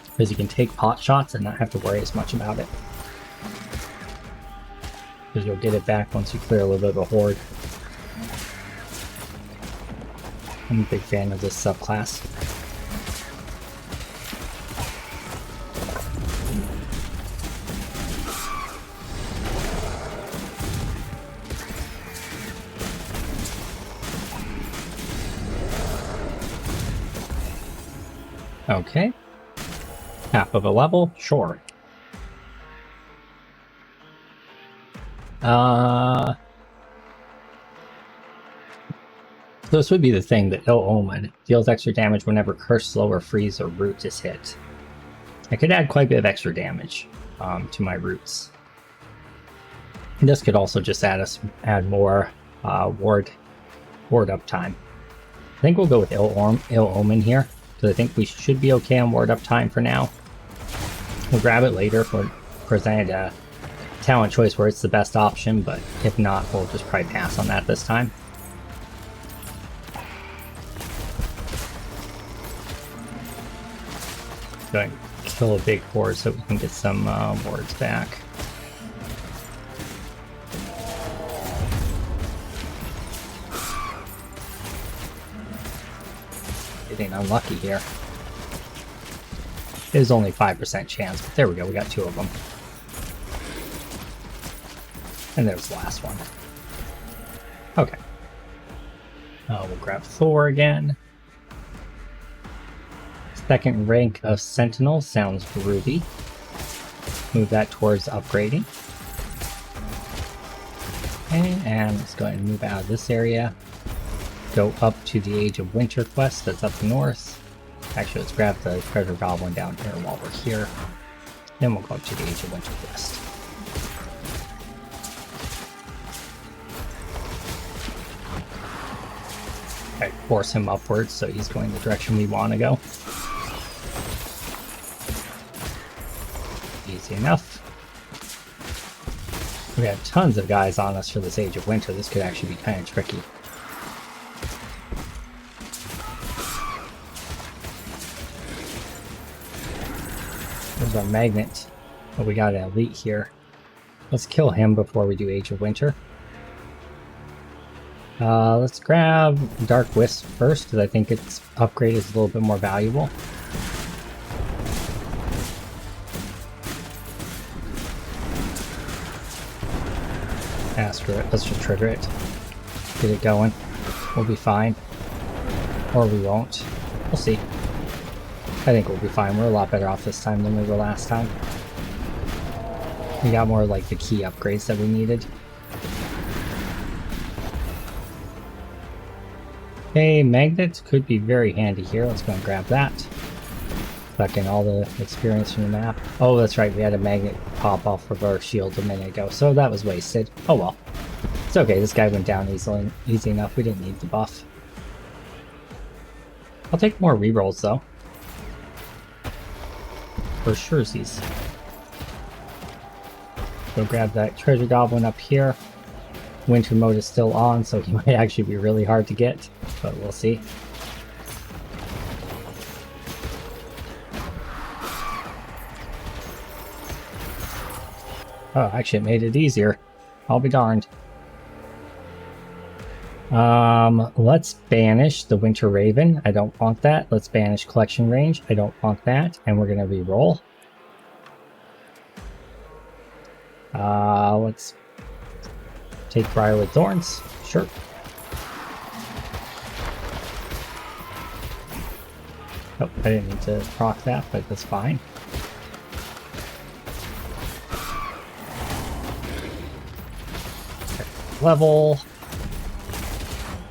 because you can take pot shots and not have to worry as much about it. Because you'll get it back once you clear a little bit of a horde. I'm a big fan of this subclass. Okay. Half of a level, sure. So this would be the thing that Ill Omen deals extra damage whenever Curse, Slow, or Freeze or Root is hit. I could add quite a bit of extra damage to my roots. And this could also just add more ward up time. I think we'll go with Ill Omen here, because I think we should be okay on ward up time for now. We'll grab it later if we're presented a talent choice where it's the best option, but if not, we'll just probably pass on that this time. Go ahead and kill a big horde so we can get some wards back. Getting unlucky here. It is only 5% chance, but there we go, we got 2 of them. And there's the last one. Okay. We'll grab Thor again. Second rank of Sentinel sounds groovy. Move that towards upgrading. Okay, and let's go ahead and move out of this area. Go up to the Age of Winter quest that's up north. Actually, let's grab the Treasure Goblin down here while we're here. Then we'll go up to the Age of Winter quest. Okay, force him upwards so he's going the direction we want to go. Easy enough. We have tons of guys on us for this Age of Winter. This could actually be kind of tricky. There's our magnet. But we got an elite here. Let's kill him before we do Age of Winter. Let's grab Dark Wisp first, because I think its upgrade is a little bit more valuable. Screw it. Let's just trigger it. Get it going. We'll be fine. Or we won't. We'll see. I think we'll be fine. We're a lot better off this time than we were last time. We got more like the key upgrades that we needed. Okay, magnet could be very handy here. Let's go and grab that. Suck in all the experience from the map. Oh, that's right. We had a magnet pop off of our shield a minute ago, so that was wasted. Oh well. It's okay. This guy went down easy enough. We didn't need the buff. I'll take more rerolls though. For surezies. Go grab that Treasure Goblin up here. Winter mode is still on, so he might actually be really hard to get, but we'll see. Oh, actually it made it easier. I'll be darned. Let's banish the Winter Raven. I don't want that. Let's banish Collection Range. I don't want that. And we're gonna re-roll. Let's take Briarwood Thorns. Sure. Oh, I didn't need to proc that, but that's fine. Level.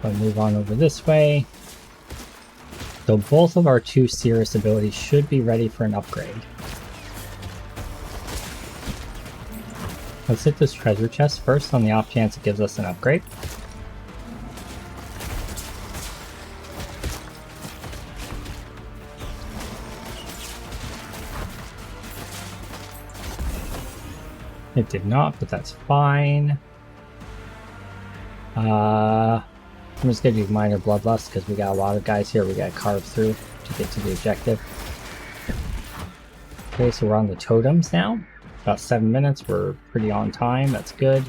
I'll move on over this way. So both of our 2 Cirrus abilities should be ready for an upgrade. Let's hit this treasure chest first on the off chance it gives us an upgrade. It did not, but that's fine. I'm just gonna do minor bloodlust because we got a lot of guys here we gotta carve through to get to the objective. Okay, so we're on the totems now. About 7 minutes, we're pretty on time, that's good.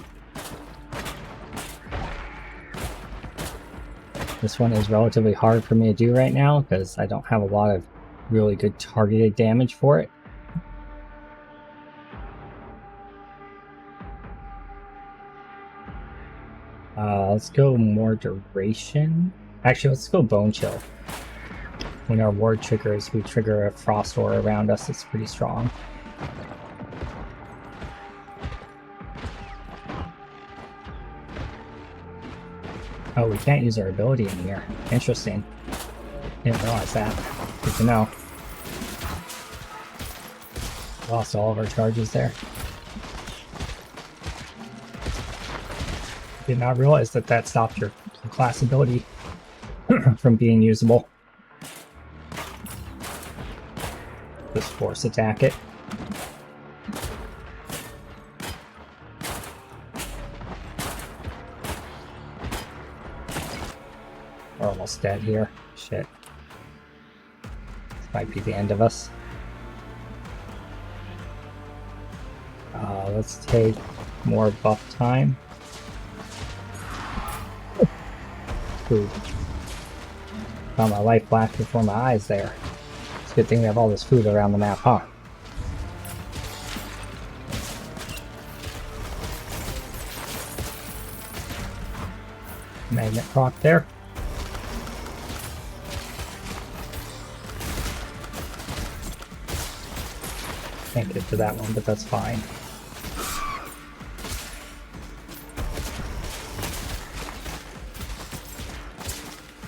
This one is relatively hard for me to do right now because I don't have a lot of really good targeted damage for it. Let's go more duration. Actually, let's go Bone Chill. When our ward triggers, we trigger a frost aura around us. It's pretty strong. Oh, we can't use our ability in here. Interesting. Didn't realize that. Good to know. Lost all of our charges there. Did not realize that that stopped your class ability from being usable. Just force attack it. We're almost dead here. Shit. This might be the end of us. Let's take more buff time. Food. Found my life flash before my eyes there. It's a good thing we have all this food around the map, huh? Magnet proc there. Can't get to that one, but that's fine.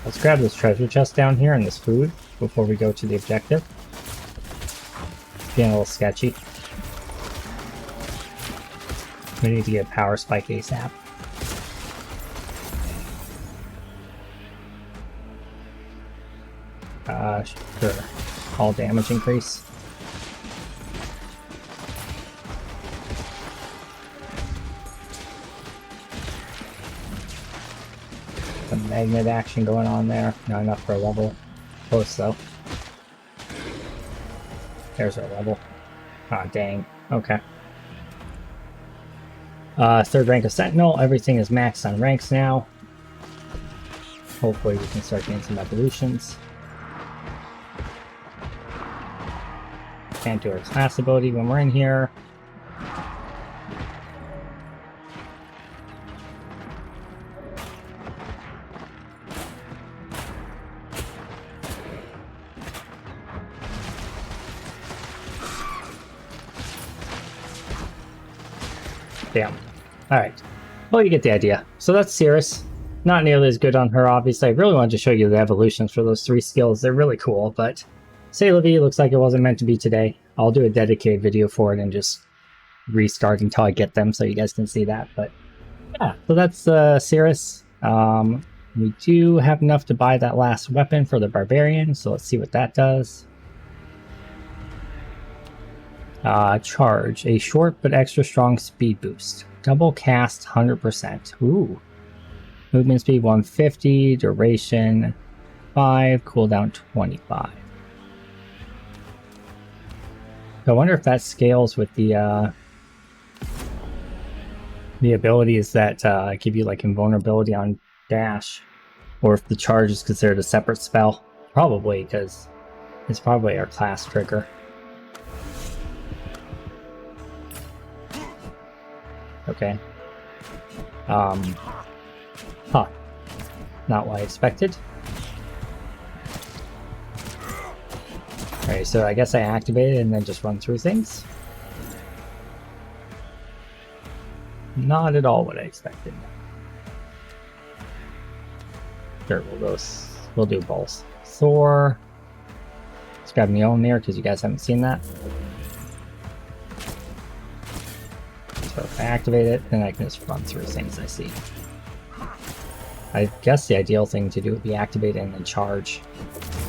Let's grab this treasure chest down here and this food before we go to the objective. It's getting a little sketchy. We need to get a power spike ASAP. Sure. All damage increase. Some magnet action going on there. Not enough for a level. Close though. There's our level. Ah, dang. Okay. Third rank of Sentinel. Everything is maxed on ranks now. Hopefully we can start getting some evolutions. Can't do our class ability when we're in here. Damn. Alright. Well, you get the idea. So that's Cirrus. Not nearly as good on her, obviously. I really wanted to show you the evolutions for those 3 skills. They're really cool, but Celavi looks like it wasn't meant to be today. I'll do a dedicated video for it and just restart until I get them so you guys can see that. But yeah, so that's Cirrus. We do have enough to buy that last weapon for the Barbarian, so let's see what that does. Charge, a short but extra strong speed boost. Double cast 100%. Ooh. Movement speed 150, duration 5, cooldown 25. I wonder if that scales with the abilities that give you like invulnerability on dash. Or if the charge is considered a separate spell. Probably, because it's probably our class trigger. Okay. Huh. Not what I expected. Alright, so I guess I activate it and then just run through things. Not at all what I expected. Sure, we'll do both. Thor. Let's grab Mjolnir because you guys haven't seen that. So if I activate it, then I can just run through things I see. I guess the ideal thing to do would be activate it and then charge.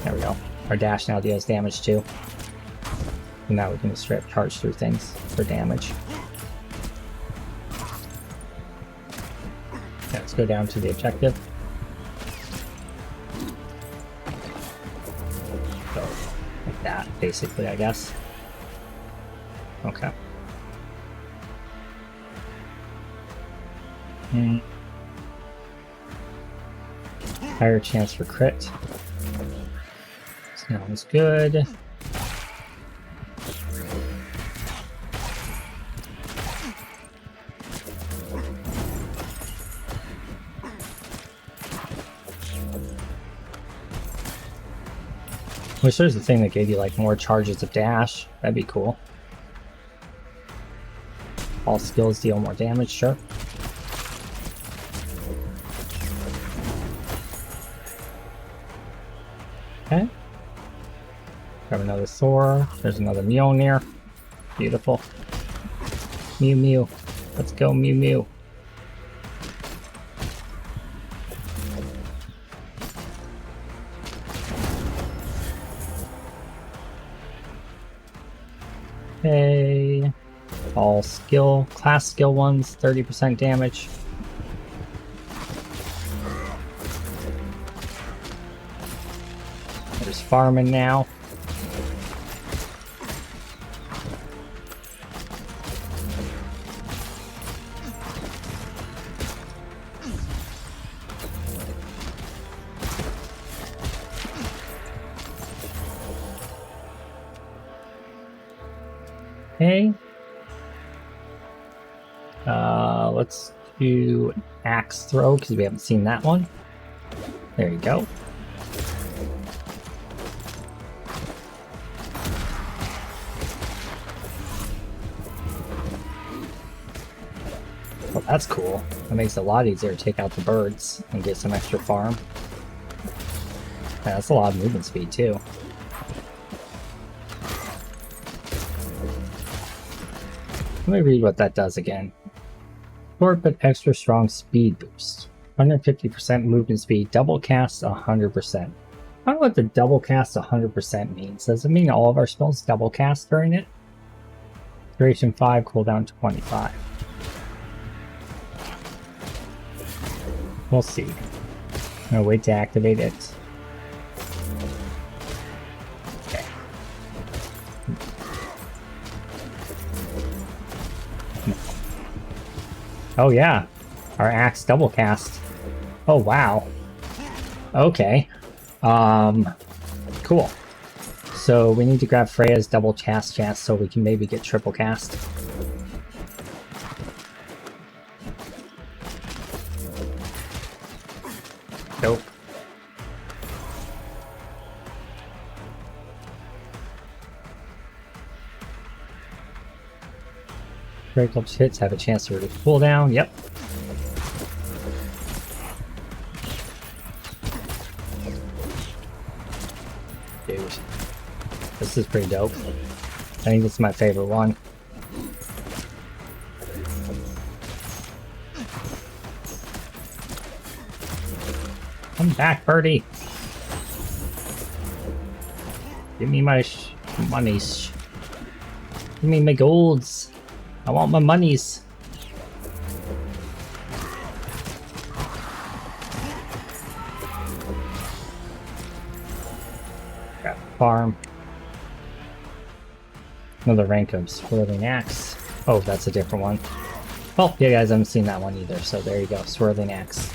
There we go. Our dash now deals damage too. And now we can just straight up charge through things for damage. Okay, let's go down to the objective. So, like that, basically, I guess. Okay. Higher chance for crit. Sounds good. Wish there's a thing that gave you like more charges of dash. That'd be cool. All skills deal more damage, sure. Okay. Grab another Thor. There's another Mjolnir. Beautiful. Mew Mew. Let's go, Mew Mew. Okay. All skill, class skill ones, 30% damage. There's farming now. Okay. Let's do axe throw because we haven't seen that one. There you go. Well, that's cool. That makes it a lot easier to take out the birds and get some extra farm. Yeah, that's a lot of movement speed too. Let me read what that does again. Short but extra strong speed boost. 150% movement speed, double cast 100%. I don't know what the double cast 100% means. Does it mean all of our spells double cast during it? Duration 5, cooldown 25. We'll see. I'm gonna wait to activate it. Okay. Oh yeah, our axe double cast. Oh wow. Okay. Cool. So we need to grab Freya's double cast chance so we can maybe get triple cast. Nope. Critical hits have a chance to reduce cooldown. Yep. Dude. This is pretty dope. I think this is my favorite one. Come back, birdie. Give me my monies. Give me my golds. I want my monies. Got farm. Another rank of swirling axe. Oh, that's a different one. Well, you guys haven't seen that one either, so there you go. Swirling axe.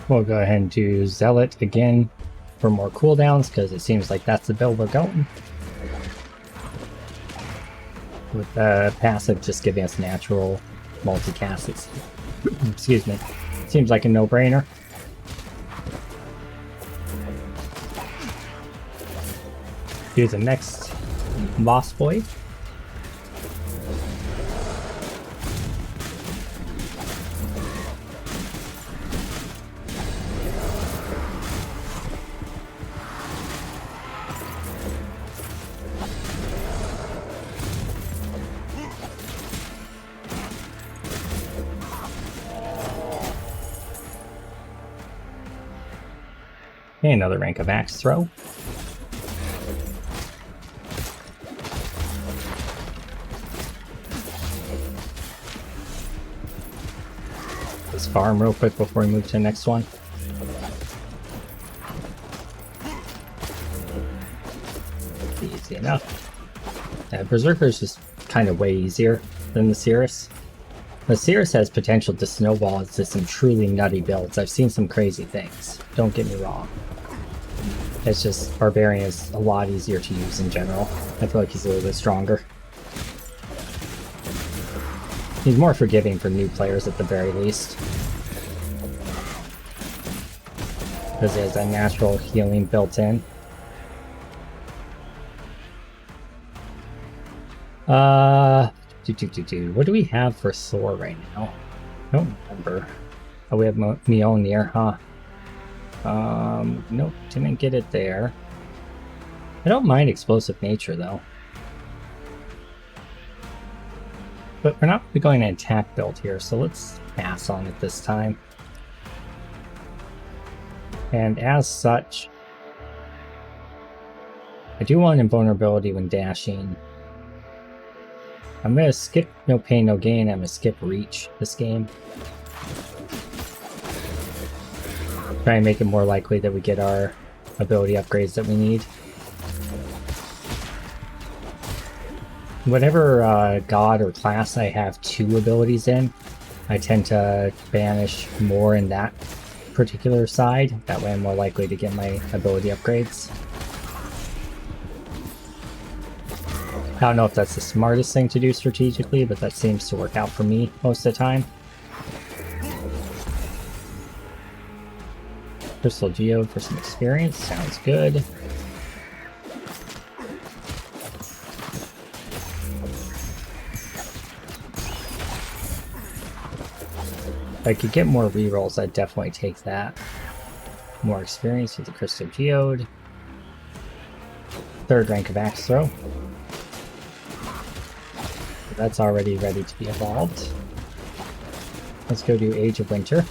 We'll go ahead and do Zealot again for more cooldowns, because it seems like that's the build we're going. With the passive just giving us natural multicast. Excuse me. Seems like a no-brainer. Do the next boss boy. Okay, another rank of axe throw. Let's farm real quick before we move to the next one. Easy enough. Berserker is just kind of way easier than the Cirrus. The Cirrus has potential to snowball into some truly nutty builds. I've seen some crazy things, don't get me wrong. It's just Barbarian is a lot easier to use in general. I feel like he's a little bit stronger. He's more forgiving for new players at the very least. Because he has that natural healing built in. What do we have for Thor right now? I don't remember. Oh, we have Mjolnir, huh? Nope, didn't get it there. I don't mind explosive nature though. But we're not really going to attack build here, so let's pass on it this time. And as such, I do want invulnerability when dashing. I'm going to skip No Pain No Gain. I'm going to skip Reach this game. Try and make it more likely that we get our ability upgrades that we need. Whatever god or class I have 2 abilities in, I tend to banish more in that particular side. That way I'm more likely to get my ability upgrades. I don't know if that's the smartest thing to do strategically, but that seems to work out for me most of the time. Crystal Geode for some experience, sounds good. If I could get more rerolls, I'd definitely take that. More experience with the Crystal Geode. 3rd rank of Axe Throw. That's already ready to be evolved. Let's go do Age of Winter.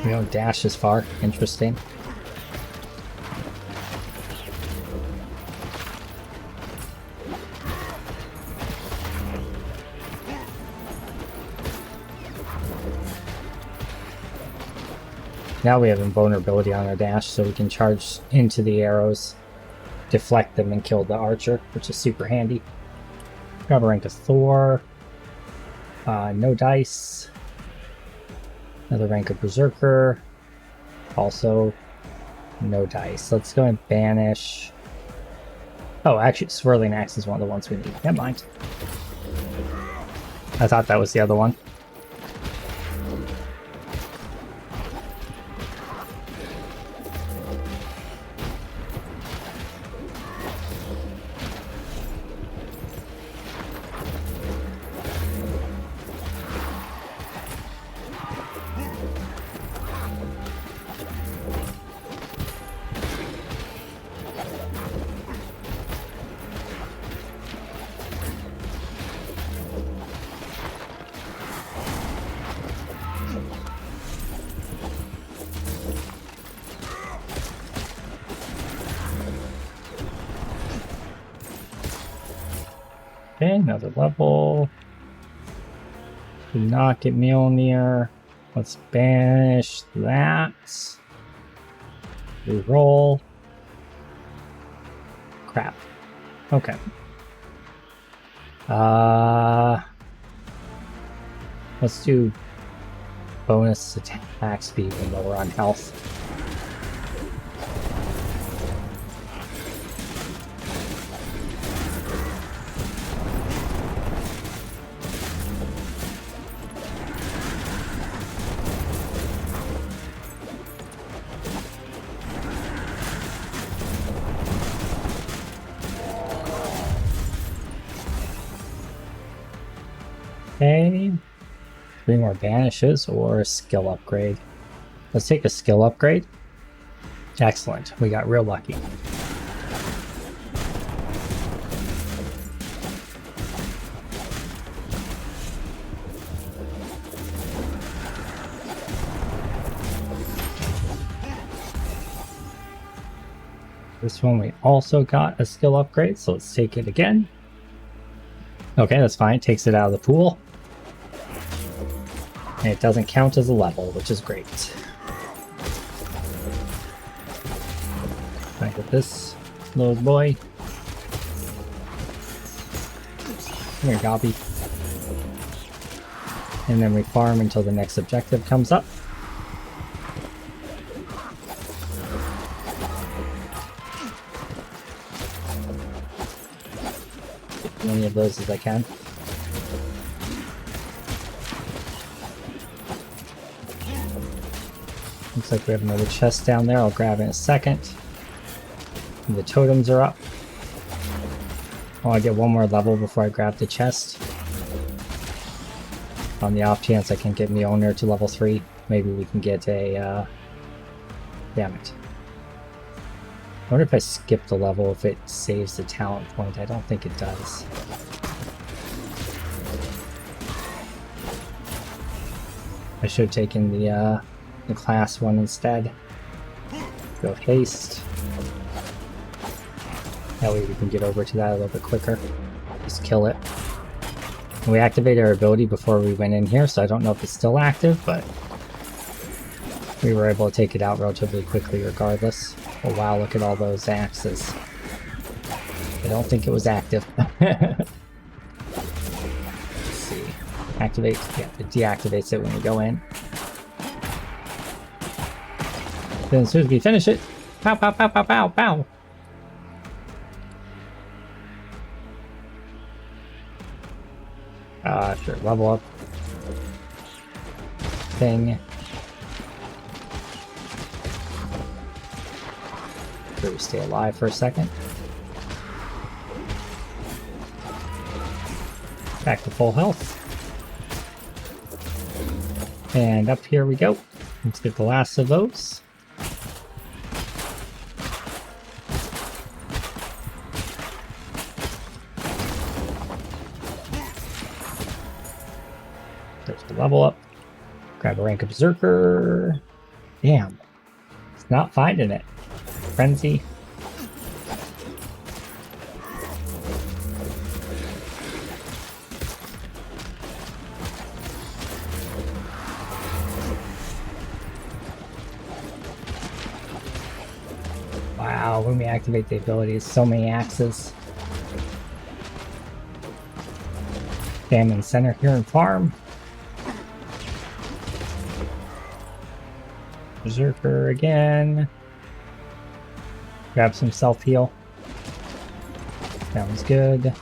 We don't dash as far. Interesting. Now we have invulnerability on our dash, so we can charge into the arrows, deflect them, and kill the archer, which is super handy. Grab a rank of Thor. No dice. Another rank of Berserker. Also, no dice. Let's go and banish. Oh, actually, Swirling Axe is one of the ones we need. Never mind. I thought that was the other one. Okay, another level. Do not get Mjolnir. Let's banish that. Reroll. Crap. Okay. Let's do bonus attack speed when we're on health. Okay, 3 more banishes or a skill upgrade. Let's take a skill upgrade. Excellent, we got real lucky. This one we also got a skill upgrade, so let's take it again. Okay, that's fine, takes it out of the pool. And it doesn't count as a level, which is great. Can I get this little boy? Come here, Gobby. And then we farm until the next objective comes up. Get as many of those as I can. Looks like we have another chest down there. I'll grab it in a second. And the totems are up. Oh, I get one more level before I grab the chest. On the off chance I can get Mjolnir to level 3, maybe we can get a... Damn it. I wonder if I skip the level if it saves the talent point. I don't think it does. I should have taken the class one instead. Go haste. That way we can get over to that a little bit quicker. Just kill it. And we activated our ability before we went in here, so I don't know if it's still active, but we were able to take it out relatively quickly regardless. Oh wow, look at all those axes. I don't think it was active. Let's see. Activate. Yeah, it deactivates it when we go in. Then as soon as we finish it, pow, pow, pow, pow, pow, pow. Sure, level up. Thing. Sure, we stay alive for a second. Back to full health. And up here we go. Let's get the last of those. There's the level up. Grab a rank of Berserker. Damn. It's not finding it. Frenzy. Wow, when we activate the abilities, so many axes. Famine Center here in farm. Berserker again. Grab some self-heal. Sounds good.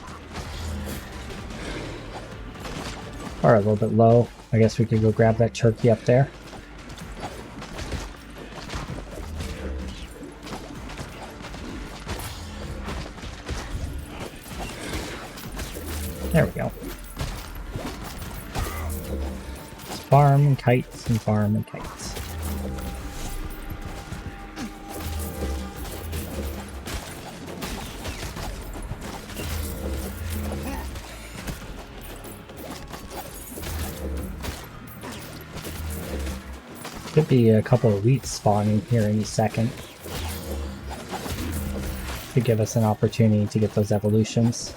Or a little bit low. I guess we could go grab that turkey up there. There we go. Let's farm and kites and farm and kites. Could be a couple of elites spawning here any second to give us an opportunity to get those evolutions.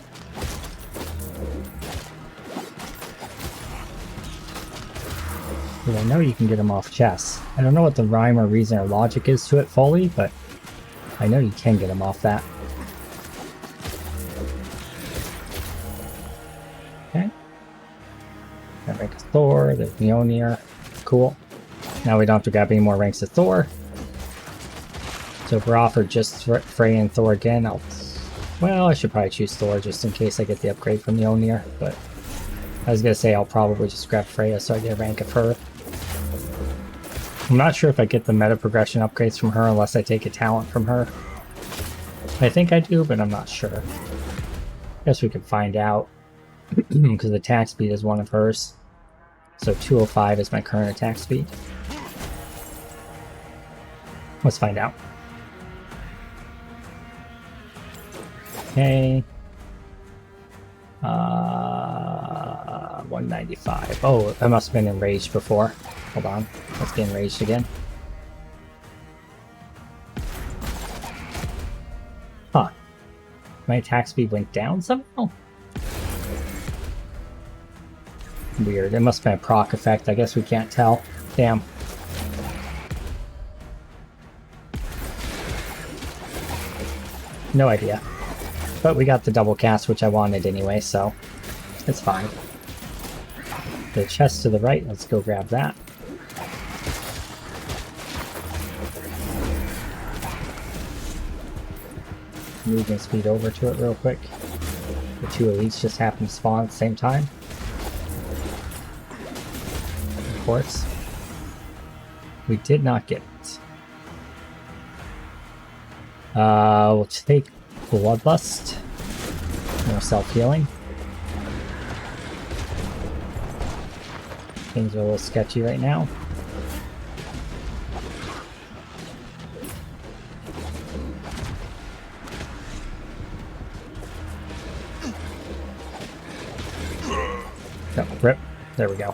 Because I know you can get them off chests. I don't know what the rhyme or reason or logic is to it fully, but I know you can get them off that. Thor, there's Mjolnir. Cool. Now we don't have to grab any more ranks of Thor. So if we're offered just Frey and Thor again, well, I should probably choose Thor just in case I get the upgrade from Mjolnir, but I was going to say I'll probably just grab Freya so I get a rank of her. I'm not sure if I get the meta progression upgrades from her unless I take a talent from her. I think I do, but I'm not sure. Guess we can find out because the attack speed is one of hers. So 205 is my current attack speed. Let's find out. Okay. 195. Oh, I must have been enraged before. Hold on. Let's get enraged again. Huh. My attack speed went down somehow? Weird. It must have been a proc effect. I guess we can't tell. Damn. No idea. But we got the double cast, which I wanted anyway, so it's fine. The chest to the right, let's go grab that. Movement speed over to it real quick. The two elites just happen to spawn at the same time. Of course. We did not get it. We'll take Bloodlust. No self-healing. Things are a little sketchy right now. Oh, rip. There we go.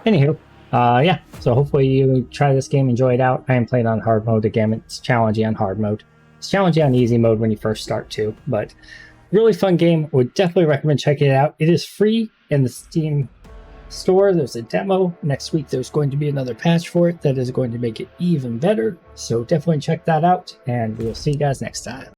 Anywho, yeah. So hopefully you try this game, enjoy it out. I am playing on hard mode again. It's challenging on hard mode. It's challenging on easy mode when you first start too, but really fun game. Would definitely recommend checking it out. It is free in the Steam store. There's a demo. Next week there's going to be another patch for it that is going to make it even better. So definitely check that out, and we'll see you guys next time.